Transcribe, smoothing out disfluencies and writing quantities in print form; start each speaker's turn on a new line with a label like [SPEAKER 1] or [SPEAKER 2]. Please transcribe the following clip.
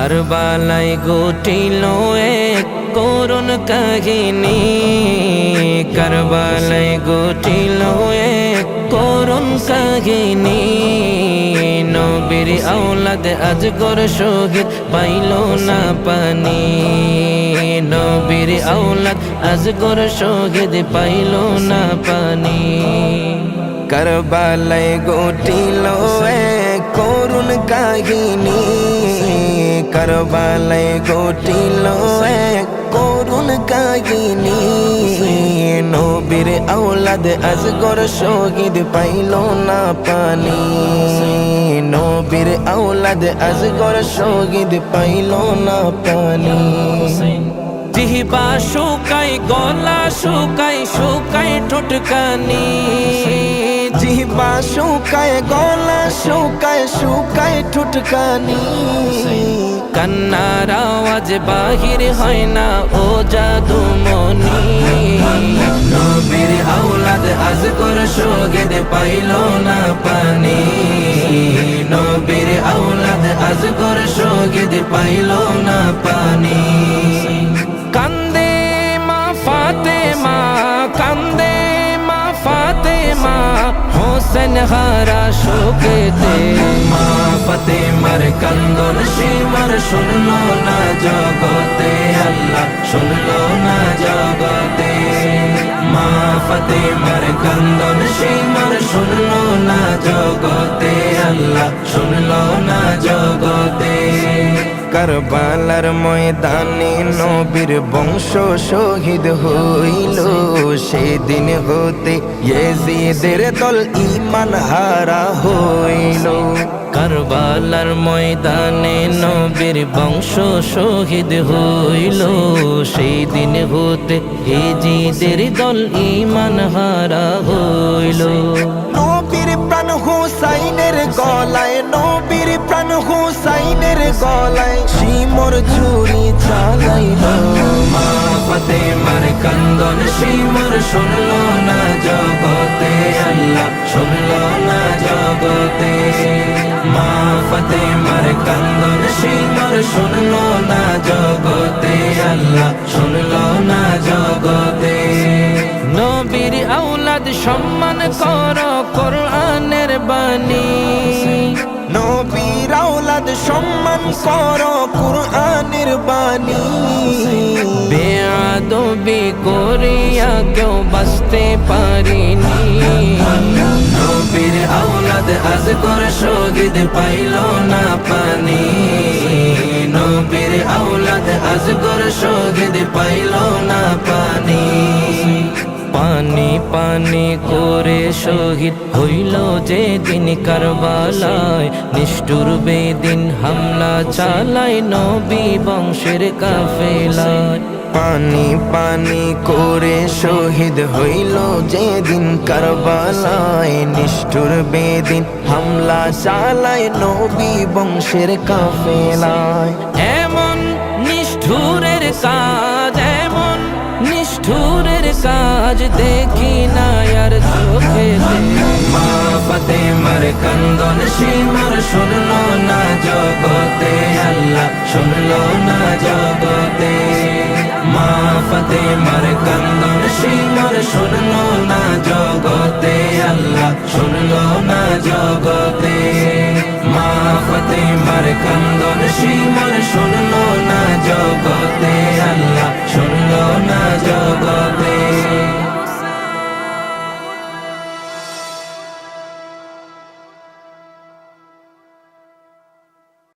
[SPEAKER 1] কারবালায় ঘটিল এক করুণ কাহিনী, কারবালায় ঘটিল এক করুণ কাহিনী। নবীর আওলাদ আজগর শহীদ পাইল না পানি, নবীর আওলাদ আজগর শহীদ পাইল না পানি। কারবালায় ঘটিল এক করুণ কাহিনী, কারবালায় ঘটিল এক করুণ কাহিনী। নবীর আওলাদ আজগর শহীদ পাইল না পানি, নবীর আওলাদ আজগর শহীদ পাইল না পানি। জিহ্বা শুকাই গলা শুকাই শুকাই ঠোঁটকানি, জিহ্বা শুকায় গলা শুকায় শুকায় ঠোঁটকানি। কান্নার আওয়াজ বাহির হয় না ও জাদুমণি, নবীর আওলাদ আজগর শহীদ পাইল না পানি, নবীর আওলাদ আজগর শহীদ পাইল না পানি। কান্দে মা ফাতেমা, কান্দে মা ফাতেমা, হোসেন হারা শোকেতে। মা ফাতেমার কান্দন সীমার শুনলো না জগতে, আল্লাহ শুনলো না জগতে। মা ফাতেমার কান্দন সীমার শুনলো না জগতে, আল্লাহ শুনলো না জগতে। কারবালার ময়দানে নবীর বংশ শহীদ হইল, সেদিন হতে ইয়েজিদের দল ঈমান হারা হইল। কারবালার ময়দানে নবীর বংশ শহীদ হইল, সেই দিন হতে ইয়েজিদের দল ঈমান হারা হইল। নবীর প্রাণ হুসাইনের গলায়, নবীর প্রাণ হুসাইনের গলায় শিমর ছুরি চালাইল। মা ফাতেমার কান্দন শিমর শুনলো না জগতে, আল্লাহ শুনলো না জগতে। মা ফাতেমার কান্দন শিমর শুনলো না জগতে, আল্লাহ শুনলো না জগতে। নবীর আওলাদ সম্মান করো কোরআনের বাণী, নবীর আওলাদ সম্মান করো কোরআনের বাণী। বেয়াদবি করিয়া কেউ বাঁচতে পারিনি, নবীর আওলাদ আজগর শহীদ পাইল না পানি, নবীর আওলাদ আজগর শহীদ পাইল না পানি। পানি পানি করে শহীদ হইল যেদিন কারবালায়, নিষ্ঠুর বেদিন হামলা চালায় নবী বংশের কাফেলায়। পানি পানি করে শহীদ হইল যেদিন কারবালায়, নিষ্ঠুর বেদিন হামলা চালায় নবী বংশের কাফেলায়। এমন নিষ্ঠুরের কাজ, এমন নিষ্ঠুরের কাজ দেখি না আর চোখেতে। মা ফাতেমার কান্দন শিমর শুনলো না জগতে, আল্লাহ শুনলো না জগতে। মা ফাতেমার কান্দন শিমর শুনলো না জগতে, আল্লাহ শুনলো না জগতে। মা ফাতেমার কান্দন শিমর শুনলো না জগতে, আল্লাহ শুনলো না